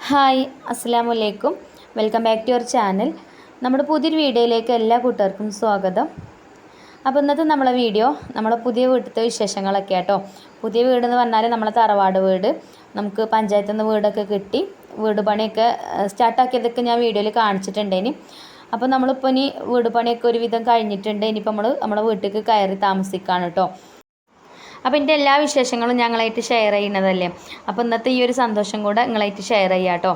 Hi അസ്സലാമു അലൈക്കും. Welcome back to your channel. നമ്മുടെ പുതിയൊരു വീഡിയോയിലേക്ക് എല്ലാ കൂട്ടുകാർക്കും സ്വാഗതം. അപ്പോൾ ഇന്നത്തെ നമ്മളെ വീഡിയോ നമ്മളെ പുതിയ വീട്ടിലത്തെ വിശേഷങ്ങളൊക്കെ ആട്ടോ. പുതിയ വീടെന്ന് പറഞ്ഞാൽ നമ്മളെ തറവാട് വീട് നമുക്ക് പഞ്ചായത്തിൽ നിന്ന് വീടൊക്കെ കിട്ടി. വീട് പണിയൊക്കെ സ്റ്റാർട്ടാക്കിയതൊക്കെ ഞാൻ വീഡിയോയിൽ കാണിച്ചിട്ടുണ്ടേനി. അപ്പോൾ നമ്മളിപ്പോൾ ഇനി വീട് പണിയൊക്കെ ഒരുവിധം കഴിഞ്ഞിട്ടുണ്ട്. ഇനിയിപ്പോൾ നമ്മളെ വീട്ടിലേക്ക് കയറി താമസിക്കുകയാണ് കേട്ടോ. അപ്പോൾ എൻ്റെ എല്ലാ വിശേഷങ്ങളും ഞങ്ങളായിട്ട് ഷെയർ ചെയ്യുന്നതല്ലേ. അപ്പോൾ ഇന്നത്തെ ഈ ഒരു സന്തോഷം കൂടെ നിങ്ങളായിട്ട് ഷെയർ ചെയ്യാം കേട്ടോ.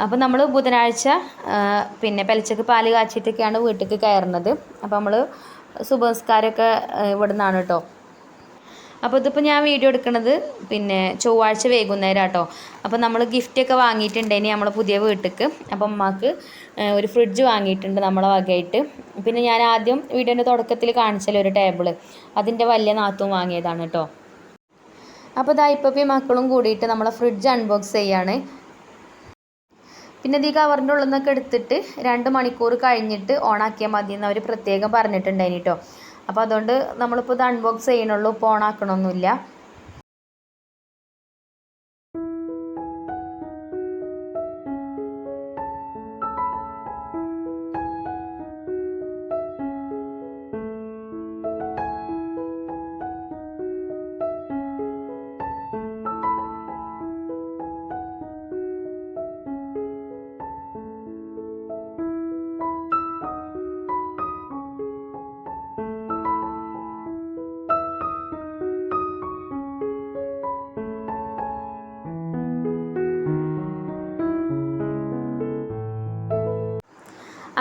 അപ്പോൾ നമ്മൾ ബുധനാഴ്ച പെലച്ചക്ക് പാല് കാച്ചിട്ടൊക്കെയാണ് വീട്ടിലേക്ക് കയറുന്നത്. അപ്പോൾ നമ്മൾ സുബഹ്സ്കാരമൊക്കെ ഇവിടെ നിന്നാണ് കേട്ടോ. അപ്പോൾ ഇതിപ്പോൾ ഞാൻ വീഡിയോ എടുക്കുന്നത് ചൊവ്വാഴ്ച വൈകുന്നേരം കേട്ടോ. അപ്പോൾ നമ്മൾ ഗിഫ്റ്റൊക്കെ വാങ്ങിയിട്ടുണ്ടേനി നമ്മളെ പുതിയ വീട്ടിലേക്ക്. അപ്പം അമ്മക്ക് ഒരു ഫ്രിഡ്ജ് വാങ്ങിയിട്ടുണ്ട് നമ്മളെ വകയായിട്ട്. പിന്നെ ഞാൻ ആദ്യം വീഡിയോൻ്റെ തുടക്കത്തിൽ കാണിച്ചാൽ ഒരു ടേബിള് അതിൻ്റെ വലിയ നാത്തും വാങ്ങിയതാണ് കേട്ടോ. അപ്പോൾ ഇതാ ഇപ്പോൾ മക്കളും കൂടിയിട്ട് നമ്മളെ ഫ്രിഡ്ജ് അൺബോക്സ് ചെയ്യാണ്. പിന്നെ ഈ കവറിൻ്റെ ഉള്ളിൽ നിന്നൊക്കെ എടുത്തിട്ട് 2 മണിക്കൂർ കഴിഞ്ഞിട്ട് ഓണാക്കിയാൽ മതി എന്ന് അവർ പ്രത്യേകം പറഞ്ഞിട്ടുണ്ടായിന് കേട്ടോ. അപ്പോൾ അതുകൊണ്ട് നമ്മളിപ്പോൾ ഇത് അൺബോക്സ് ചെയ്യണുള്ളൂ, ഇപ്പോൾ ഓണാക്കണമൊന്നുമില്ല.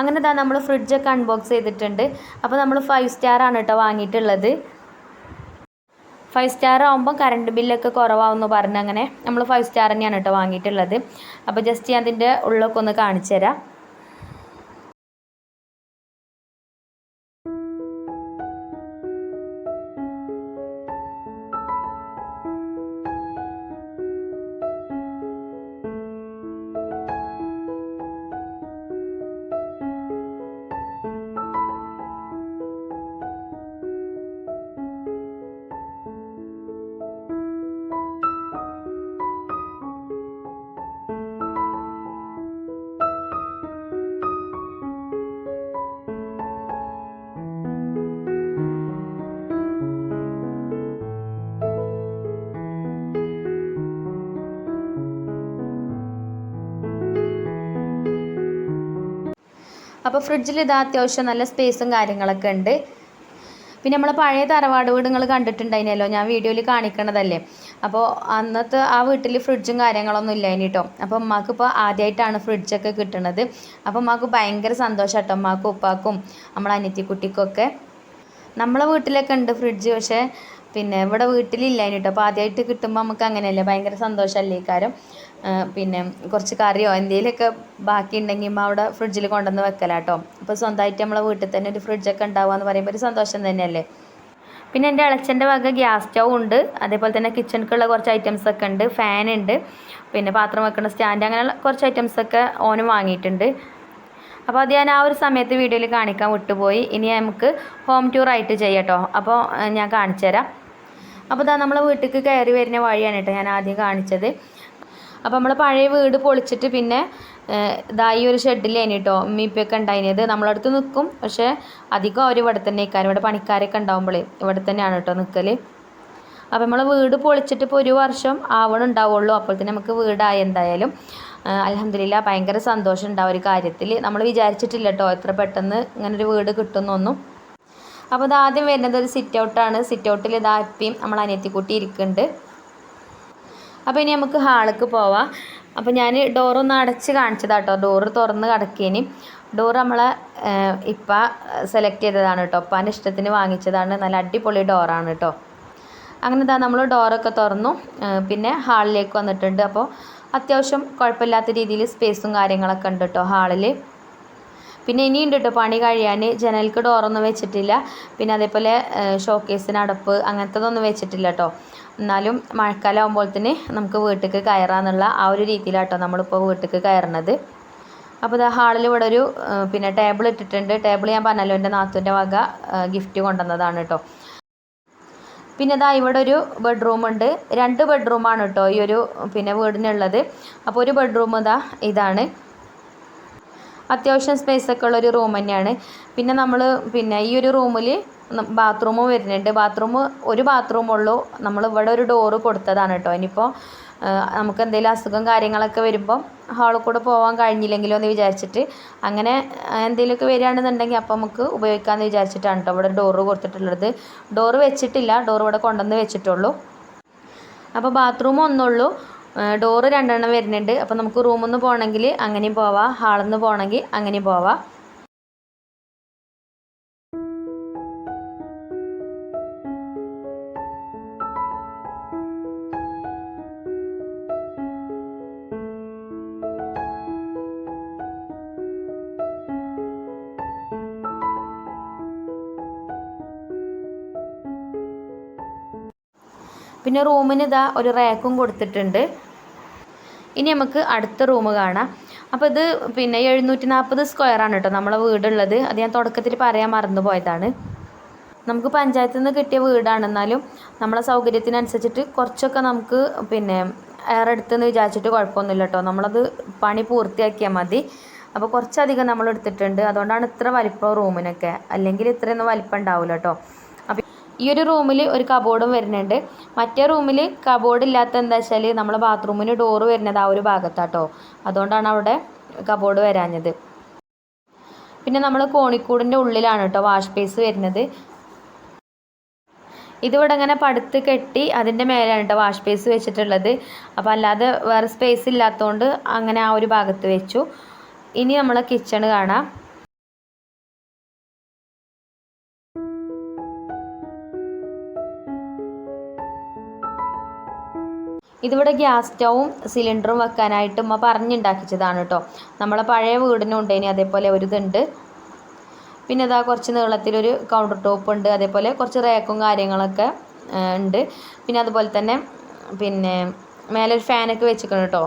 അങ്ങനെ ഇതാ നമ്മൾ ഫ്രിഡ്ജൊക്കെ അൺബോക്സ് ചെയ്തിട്ടുണ്ട്. അപ്പോൾ നമ്മൾ 5 സ്റ്റാർ ആണ് കേട്ടോ വാങ്ങിയിട്ടുള്ളത്. 5 സ്റ്റാർ ആകുമ്പോൾ കറണ്ട് ബില്ലൊക്കെ കുറവാകുമെന്ന് പറഞ്ഞ് അങ്ങനെ നമ്മൾ 5 സ്റ്റാർ തന്നെയാണ് കേട്ടോ വാങ്ങിയിട്ടുള്ളത്. അപ്പോൾ ജസ്റ്റ് ഞാൻ അതിൻ്റെ ഉള്ളൊക്കെ ഒന്ന് കാണിച്ചു തരാം. അപ്പോൾ ഫ്രിഡ്ജിൽ ഇതാ അത്യാവശ്യം നല്ല സ്പേസും കാര്യങ്ങളൊക്കെ ഉണ്ട്. പിന്നെ നമ്മളെ പഴയ തറവാട് വീട് നിങ്ങൾ കണ്ടിട്ടുണ്ടായിരുന്നല്ലോ, ഞാൻ വീഡിയോയിൽ കാണിക്കണതല്ലേ. അപ്പോൾ അന്നത്തെ ആ വീട്ടിൽ ഫ്രിഡ്ജും കാര്യങ്ങളൊന്നും ഇല്ലായിന് കേട്ടോ. അപ്പോൾ ഉമ്മാക്കിപ്പോൾ ആദ്യമായിട്ടാണ് ഫ്രിഡ്ജൊക്കെ കിട്ടുന്നത്. അപ്പോൾ ഉമ്മാക്ക് ഭയങ്കര സന്തോഷം കേട്ടോ, ഉമ്മാക്കും ഉപ്പാക്കും നമ്മളെ അനിയത്തിക്കുട്ടിക്കൊക്കെ. നമ്മളെ വീട്ടിലൊക്കെ ഉണ്ട് ഫ്രിഡ്ജ്, പക്ഷേ ഇവിടെ വീട്ടിലില്ലായിന് കേട്ടോ. അപ്പോൾ ആദ്യമായിട്ട് കിട്ടുമ്പോൾ നമുക്ക് അങ്ങനെയല്ലേ, ഭയങ്കര സന്തോഷമല്ലേ ഈ കാര്യം. കുറച്ച് കറിയോ എന്തെങ്കിലുമൊക്കെ ബാക്കി ഉണ്ടെങ്കിൽ അവിടെ ഫ്രിഡ്ജിൽ കൊണ്ടുവന്ന് വെക്കലാട്ടോ. അപ്പോൾ സ്വന്തമായിട്ട് നമ്മളെ വീട്ടിൽ തന്നെ ഒരു ഫ്രിഡ്ജൊക്കെ ഉണ്ടാവുക എന്ന് പറയുമ്പോൾ ഒരു സന്തോഷം തന്നെയല്ലേ. പിന്നെ എൻ്റെ ഇളച്ചൻ്റെ വക ഗ്യാസ് സ്റ്റൗ ഉണ്ട്, അതേപോലെ തന്നെ കിച്ചണിക്കുള്ള കുറച്ച് ഐറ്റംസൊക്കെ ഉണ്ട്, ഫാനുണ്ട്, പാത്രം വെക്കുന്ന സ്റ്റാൻഡ്, അങ്ങനെയുള്ള കുറച്ച് ഐറ്റംസൊക്കെ ഓനും വാങ്ങിയിട്ടുണ്ട്. അപ്പോൾ അത് ഞാൻ ആ ഒരു സമയത്ത് വീഡിയോയിൽ കാണിക്കാൻ വിട്ടുപോയി. ഇനി നമുക്ക് ഹോം ടൂറായിട്ട് ചെയ്യാം കേട്ടോ. അപ്പോൾ ഞാൻ കാണിച്ചു തരാം. അപ്പോൾ ഇതാ നമ്മളെ വീട്ടിലേക്ക് കയറി വരുന്ന വഴിയാണ് കേട്ടോ ഞാൻ ആദ്യം കാണിച്ചത്. അപ്പോൾ നമ്മൾ പഴയ വീട് പൊളിച്ചിട്ട് ഈ ഒരു ഷെഡിലേനി കേട്ടോ ഉമ്മീപ്പൊക്കെ ഉണ്ടായിരുന്നത്. നമ്മളടുത്ത് നിൽക്കും, പക്ഷേ അധികം അവർ ഇവിടെ തന്നെ നിൽക്കാൻ, ഇവിടെ പണിക്കാരൊക്കെ ഉണ്ടാകുമ്പോഴേ ഇവിടെ തന്നെയാണ് കേട്ടോ നിൽക്കൽ. അപ്പോൾ നമ്മൾ വീട് പൊളിച്ചിട്ട് ഇപ്പോൾ 1 വർഷം ആവണുണ്ടാവുള്ളൂ. അപ്പോൾ തന്നെ നമുക്ക് വീടായി എന്തായാലും. അൽഹംദുലില്ലാ, ഭയങ്കര സന്തോഷം ഉണ്ടാവും ഒരു കാര്യത്തിൽ. നമ്മൾ വിചാരിച്ചിട്ടില്ല കേട്ടോ എത്ര പെട്ടെന്ന് ഇങ്ങനൊരു വീട് കിട്ടുമെന്നൊന്നും. അപ്പോൾ ഇത് ആദ്യം വരുന്നത് ഒരു സിറ്റ് ഔട്ടാണ്. സിറ്റ് ഔട്ടിൽ ഇതാ ഇപ്പം നമ്മൾ അനിയത്തിക്കുട്ടി ഇരിക്കുന്നുണ്ട്. അപ്പോൾ ഇനി നമുക്ക് ഹാളിലേക്ക് പോവാം. അപ്പോൾ ഞാൻ ഡോറൊന്ന് അടച്ച് കാണിച്ചതാട്ടോ. ഡോറ് തുറന്ന് കിടക്കേനി. ഡോറ് നമ്മളെ സെലക്ട് ചെയ്തതാണ് കേട്ടോ, ഉപ്പാൻ്റെ ഇഷ്ടത്തിന് വാങ്ങിച്ചതാണ്. നല്ല അടിപൊളി ഡോറാണ് കേട്ടോ. അങ്ങനെ ഇതാ നമ്മൾ ഡോറൊക്കെ തുറന്നു. പിന്നെ ഹാളിലേക്ക് വന്നിട്ടുണ്ട്. അപ്പോൾ അത്യാവശ്യം കുഴപ്പമില്ലാത്ത രീതിയിൽ സ്പേസും കാര്യങ്ങളൊക്കെ ഉണ്ട് കേട്ടോ ഹാളിൽ. പിന്നെ ഇനിയുണ്ട് കേട്ടോ പണി കഴിയാൻ. ജനൽക്ക് ഡോറൊന്നും വെച്ചിട്ടില്ല. പിന്നെ അതേപോലെ ഷോക്കേസിന് അടപ്പ് അങ്ങനത്തതൊന്നും വെച്ചിട്ടില്ല കേട്ടോ. എന്നാലും മഴക്കാലം ആകുമ്പോഴത്തേന് നമുക്ക് വീട്ടിലേക്ക് കയറാമെന്നുള്ള ആ ഒരു രീതിയിലാട്ടോ നമ്മളിപ്പോൾ വീട്ടിലേക്ക് കയറുന്നത്. അപ്പോൾ ഇതാ ഹാളിൽ ഇവിടെ ഒരു ടേബിൾ ഇട്ടിട്ടുണ്ട്. ടേബിൾ ഞാൻ പറഞ്ഞല്ലോ എൻ്റെ നാത്തൂൻ്റെ വക ഗിഫ്റ്റ് കൊണ്ടുവന്നതാണ് കേട്ടോ. പിന്നെ ഇതാ ഇവിടെ ഒരു ബെഡ്റൂം ഉണ്ട്. 2 ബെഡ്റൂമാണ് കേട്ടോ ഈ ഒരു വീടിനുള്ളത്. അപ്പോൾ ഒരു ബെഡ്റൂം ഇതാണ്. അത്യാവശ്യം സ്പേസൊക്കെ ഉള്ളൊരു റൂം തന്നെയാണ്. പിന്നെ നമ്മൾ ഈ ഒരു റൂമിൽ ബാത്റൂമും വരുന്നുണ്ട്. ഒരു ബാത്റൂമുള്ളൂ. നമ്മൾ ഇവിടെ ഒരു ഡോറ് കൊടുത്തതാണ് കേട്ടോ. ഇനിയിപ്പോൾ നമുക്ക് എന്തെങ്കിലും അസുഖം കാര്യങ്ങളൊക്കെ വരുമ്പോൾ ഹാളിൽ കൂടെ പോകാൻ കഴിഞ്ഞില്ലെങ്കിലോ എന്ന് വിചാരിച്ചിട്ട്, അങ്ങനെ എന്തെങ്കിലുമൊക്കെ വരികയാണെന്നുണ്ടെങ്കിൽ അപ്പോൾ നമുക്ക് ഉപയോഗിക്കാമെന്ന് വിചാരിച്ചിട്ടാണ് കേട്ടോ ഇവിടെ ഡോറ് കൊടുത്തിട്ടുള്ളത്. ഡോറ് വെച്ചിട്ടില്ല, ഡോറ് ഇവിടെ കൊണ്ടുവന്ന് വെച്ചിട്ടുള്ളൂ. അപ്പോൾ ബാത്റൂം ഒന്നുള്ളൂ, ഡോറ് 2 വരുന്നുണ്ട്. അപ്പോൾ നമുക്ക് റൂമിൽ നിന്ന് പോകണമെങ്കിൽ അങ്ങനെയും പോവാം, ഹാളിൽ നിന്ന് പോകണമെങ്കിൽ അങ്ങനെയും പോവാം. പിന്നെ റൂമിന് ഒരു റാക്കും കൊടുത്തിട്ടുണ്ട്. ഇനി നമുക്ക് അടുത്ത റൂം കാണാം. അപ്പോൾ ഇത് 740 സ്ക്വയറാണ് കേട്ടോ നമ്മളെ വീടുള്ളത്. അത് ഞാൻ തുടക്കത്തിൽ പറയാൻ മറന്നു പോയതാണ്. നമുക്ക് പഞ്ചായത്തിൽ നിന്ന് കിട്ടിയ വീടാണ്, എന്നാലും നമ്മളെ സൗകര്യത്തിനനുസരിച്ചിട്ട് കുറച്ചൊക്കെ നമുക്ക് ഏറെടുത്തെന്ന് വിചാരിച്ചിട്ട് കുഴപ്പമൊന്നുമില്ല കേട്ടോ. നമ്മളത് പണി പൂർത്തിയാക്കിയാൽ മതി. അപ്പോൾ കുറച്ചധികം നമ്മൾ എടുത്തിട്ടുണ്ട്, അതുകൊണ്ടാണ് ഇത്ര വലിപ്പം റൂമിനൊക്കെ. അല്ലെങ്കിൽ ഇത്രയൊന്നും വലിപ്പം ഉണ്ടാവില്ല കേട്ടോ. അപ്പോൾ ഈ ഒരു റൂമിൽ ഒരു കബോർഡും വരുന്നുണ്ട്. മറ്റേ റൂമിൽ കബോർഡ് ഇല്ലാത്ത എന്താ വെച്ചാൽ നമ്മളെ ബാത്റൂമിന് ഡോറ് വരുന്നത് ആ ഒരു ഭാഗത്താട്ടോ, അതുകൊണ്ടാണ് അവിടെ കബോർഡ് വരാഞ്ഞത്. പിന്നെ നമ്മൾ കോണിക്കൂടിൻ്റെ ഉള്ളിലാണ് കേട്ടോ വാഷ് ബേസ് വരുന്നത്. ഇതിവിടെ ഇങ്ങനെ പടുത്ത് കെട്ടി അതിൻ്റെ മേലെയാണ് കേട്ടോ വാഷ് ബേസ് വെച്ചിട്ടുള്ളത്. അപ്പോൾ അല്ലാതെ വേറെ സ്പേസ് ഇല്ലാത്തതുകൊണ്ട് അങ്ങനെ ആ ഒരു ഭാഗത്ത് വെച്ചു. ഇനി നമ്മളെ കിച്ചണ് കാണാം. ഇതിവിടെ ഗ്യാസ് സ്റ്റൗവും സിലിണ്ടറും വെക്കാനായിട്ട് ഉമ്മ പറഞ്ഞുണ്ടാക്കിച്ചതാണ് കേട്ടോ. നമ്മളെ പഴയ വീടിനും ഉണ്ടേനി അതേപോലെ ഒരു ഇതുണ്ട്. പിന്നെ ഇതാ കുറച്ച് നീളത്തിലൊരു കൗണ്ടർ ടോപ്പ് ഉണ്ട്, അതേപോലെ കുറച്ച് റാക്കും കാര്യങ്ങളൊക്കെ ഉണ്ട്. പിന്നെ അതുപോലെ തന്നെ മേലെ ഒരു ഫാനൊക്കെ വെച്ചിരിക്കണം കേട്ടോ.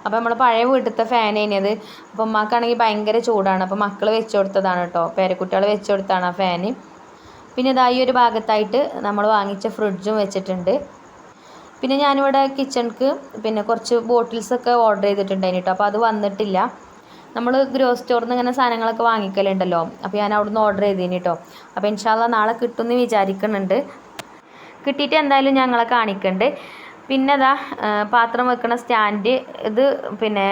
അപ്പോൾ നമ്മൾ പഴയ വീട്ടിലത്തെ ഫാൻ കഴിഞ്ഞത്. അപ്പോൾ ഉമ്മാക്കാണെങ്കിൽ ഭയങ്കര ചൂടാണ്, അപ്പോൾ മക്കൾ വെച്ച് കൊടുത്തതാണ് കേട്ടോ, പേരക്കുട്ടികൾ വെച്ച് കൊടുത്താണ് ആ ഫാന്. പിന്നെ ഇതാ ഈ ഒരു ഭാഗത്തായിട്ട് നമ്മൾ വാങ്ങിച്ച ഫ്രിഡ്ജും വെച്ചിട്ടുണ്ട്. പിന്നെ ഞാനിവിടെ കിച്ചണിക്ക് കുറച്ച് ബോട്ടിൽസൊക്കെ ഓർഡർ ചെയ്തിട്ടുണ്ടായിരുന്നു കേട്ടോ. അപ്പോൾ അത് വന്നിട്ടില്ല. നമ്മൾ ഗ്രോസ് സ്റ്റോറിൽ നിന്ന് ഇങ്ങനെ സാധനങ്ങളൊക്കെ വാങ്ങിക്കലുണ്ടല്ലോ, അപ്പോൾ ഞാൻ അവിടെ നിന്ന് ഓർഡർ ചെയ്തേനി കേട്ടോ. അപ്പോൾ ഇൻഷാല്ലാ നാളെ കിട്ടുമെന്ന് വിചാരിക്കുന്നുണ്ട്. കിട്ടിയിട്ട് എന്തായാലും ഞങ്ങളെ കാണിക്കുന്നുണ്ട്. പിന്നെ അതാ പാത്രം വെക്കുന്ന സ്റ്റാൻഡ്, ഇത്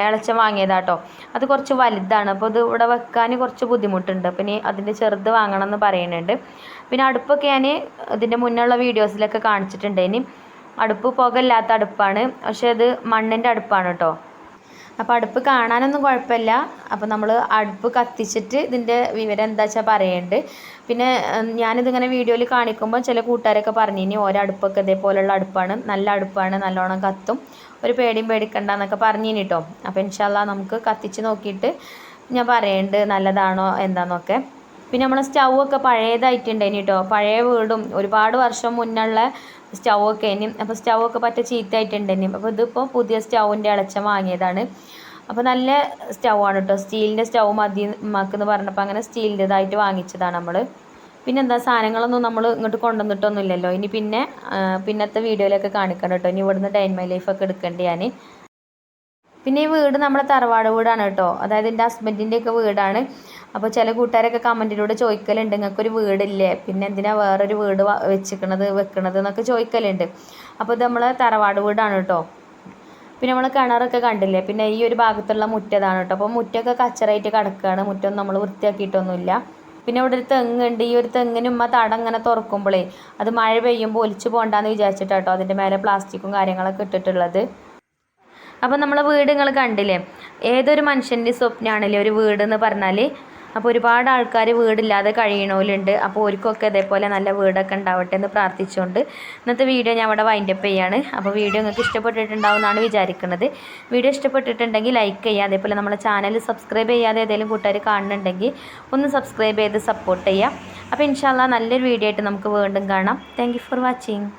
ഇളച്ചം വാങ്ങിയതാട്ടോ. അത് കുറച്ച് വലുതാണ്, അപ്പോൾ ഇത് ഇവിടെ വെക്കാൻ കുറച്ച് ബുദ്ധിമുട്ടുണ്ട്. പിന്നെ അതിൻ്റെ ചെറുത് വാങ്ങണം എന്ന് പറയുന്നുണ്ട്. പിന്നെ അടുപ്പൊക്കെ ഞാൻ ഇതിൻ്റെ മുന്നുള്ള വീഡിയോസിലൊക്കെ കാണിച്ചിട്ടുണ്ട്. ഇനി അടുപ്പ് പുകയില്ലാത്ത അടുപ്പാണ്, പക്ഷേ അത് മണ്ണിൻ്റെ അടുപ്പാണ് കേട്ടോ. അപ്പോൾ അടുപ്പ് കാണാനൊന്നും കുഴപ്പമില്ല. അപ്പോൾ നമ്മൾ അടുപ്പ് കത്തിച്ചിട്ട് ഇതിൻ്റെ വിവരം എന്താ വെച്ചാൽ പറയുന്നുണ്ട്. പിന്നെ ഞാനിതിങ്ങനെ വീഡിയോയിൽ കാണിക്കുമ്പോൾ ചില കൂട്ടുകാരൊക്കെ പറഞ്ഞു ഇനി ഓരോ അടുപ്പൊക്കെ ഇതേപോലെയുള്ള അടുപ്പാണ്, നല്ല അടുപ്പാണ്, നല്ലോണം കത്തും, ഒരു പേടിയും പേടിക്കണ്ട എന്നൊക്കെ പറഞ്ഞു കേട്ടോ. അപ്പോൾ ഇൻഷാല്ലാ നമുക്ക് കത്തിച്ച് നോക്കിയിട്ട് ഞാൻ പറയുന്നുണ്ട് നല്ലതാണോ എന്താണെന്നൊക്കെ. പിന്നെ നമ്മളെ സ്റ്റൗ ഒക്കെ പഴയതായിട്ടുണ്ടായിന് കേട്ടോ. പഴയ വീടും ഒരുപാട് വർഷം മുന്നുള്ള സ്റ്റൗ ഒക്കെ ഇനി, അപ്പോൾ സ്റ്റൗ ഒക്കെ പറ്റ ചീത്തയായിട്ടുണ്ടായിന്. അപ്പോൾ ഇതിപ്പോൾ പുതിയ സ്റ്റൗവിൻ്റെ ഇളച്ചം വാങ്ങിയതാണ്. അപ്പോൾ നല്ല സ്റ്റൗ ആണ് കേട്ടോ, സ്റ്റീലിൻ്റെ സ്റ്റൗ മതി ഉമ്മാക്കെന്ന് പറഞ്ഞപ്പോൾ അങ്ങനെ സ്റ്റീലിൻ്റെതായിട്ട് വാങ്ങിച്ചതാണ് നമ്മൾ. പിന്നെ എന്താ സാധനങ്ങളൊന്നും നമ്മൾ ഇങ്ങോട്ട് കൊണ്ടുവന്നിട്ടൊന്നുമില്ലല്ലോ. ഇനി പിന്നത്തെ വീഡിയോയിലൊക്കെ കാണിക്കണം കേട്ടോ. ഇനി ഇവിടുന്ന് ഡൈൻ മൈ ലൈഫൊക്കെ എടുക്കേണ്ടി ഞാൻ. പിന്നെ ഈ വീട് നമ്മുടെ തറവാട് വീടാണ് കേട്ടോ, അതായത് എൻ്റെ ഹസ്ബൻഡിൻ്റെയൊക്കെ വീടാണ്. അപ്പോൾ ചില കൂട്ടുകാരൊക്കെ കമൻറ്റിലൂടെ ചോദിക്കലുണ്ട് നിങ്ങൾക്കൊരു വീടില്ലേ, പിന്നെ എന്തിനാ വേറൊരു വീട് വെക്കണത് എന്നൊക്കെ ചോദിക്കലുണ്ട്. അപ്പോൾ ഇത് നമ്മളെ തറവാട് വീടാണ് കേട്ടോ. പിന്നെ നമ്മൾ കിണറൊക്കെ കണ്ടില്ലേ, പിന്നെ ഈ ഒരു ഭാഗത്തുള്ള മുറ്റതാണ് കേട്ടോ. അപ്പോൾ മുറ്റമൊക്കെ കച്ചറായിട്ട് കിടക്കുകയാണ്, മുറ്റമൊന്നും നമ്മൾ വൃത്തിയാക്കിയിട്ടൊന്നുമില്ല. പിന്നെ ഇവിടെ ഒരു തെങ്ങുണ്ട്. ഈ ഒരു തെങ്ങിന് ഉമ്മ തടം ഇങ്ങനെ തുറക്കുമ്പോഴേ അത് മഴ പെയ്യുമ്പോൾ ഒലിച്ച് പോകണ്ടെന്ന് വിചാരിച്ചിട്ടാട്ടോ അതിൻ്റെ മേലെ പ്ലാസ്റ്റിക്കും കാര്യങ്ങളൊക്കെ ഇട്ടിട്ടുള്ളത്. അപ്പോൾ നമ്മളെ വീട് നിങ്ങൾ കണ്ടില്ലേ, ഏതൊരു മനുഷ്യൻ്റെ സ്വപ്നമാണല്ലേ ഒരു വീട് എന്ന് പറഞ്ഞാൽ. അപ്പോൾ ഒരുപാട് ആൾക്കാർ വീടില്ലാതെ കഴിയണവരുണ്ട്. അപ്പോൾ അവർക്കൊക്കെ ഇതേപോലെ നല്ല വീടൊക്കെ ഉണ്ടാവട്ടെ എന്ന് പ്രാർത്ഥിച്ചുകൊണ്ട് ഇന്നത്തെ വീഡിയോ ഞാൻ അവിടെ വൈൻഡപ്പ് ചെയ്യാണ്. അപ്പോൾ വീഡിയോ നിങ്ങൾക്ക് ഇഷ്ടപ്പെട്ടിട്ടുണ്ടാവും എന്നാണ് വിചാരിക്കുന്നത്. വീഡിയോ ഇഷ്ടപ്പെട്ടിട്ടുണ്ടെങ്കിൽ ലൈക്ക് ചെയ്യുക, അതേപോലെ നമ്മളെ ചാനൽ സബ്സ്ക്രൈബ് ചെയ്യാതെ ഏതെങ്കിലും കൂട്ടുകാർ കാണുന്നുണ്ടെങ്കിൽ ഒന്ന് സബ്സ്ക്രൈബ് ചെയ്ത് സപ്പോർട്ട് ചെയ്യുക. അപ്പോൾ ഇൻഷാല്ലാ നല്ലൊരു വീഡിയോ ആയിട്ട് നമുക്ക് വീണ്ടും കാണാം. Thank you for watching.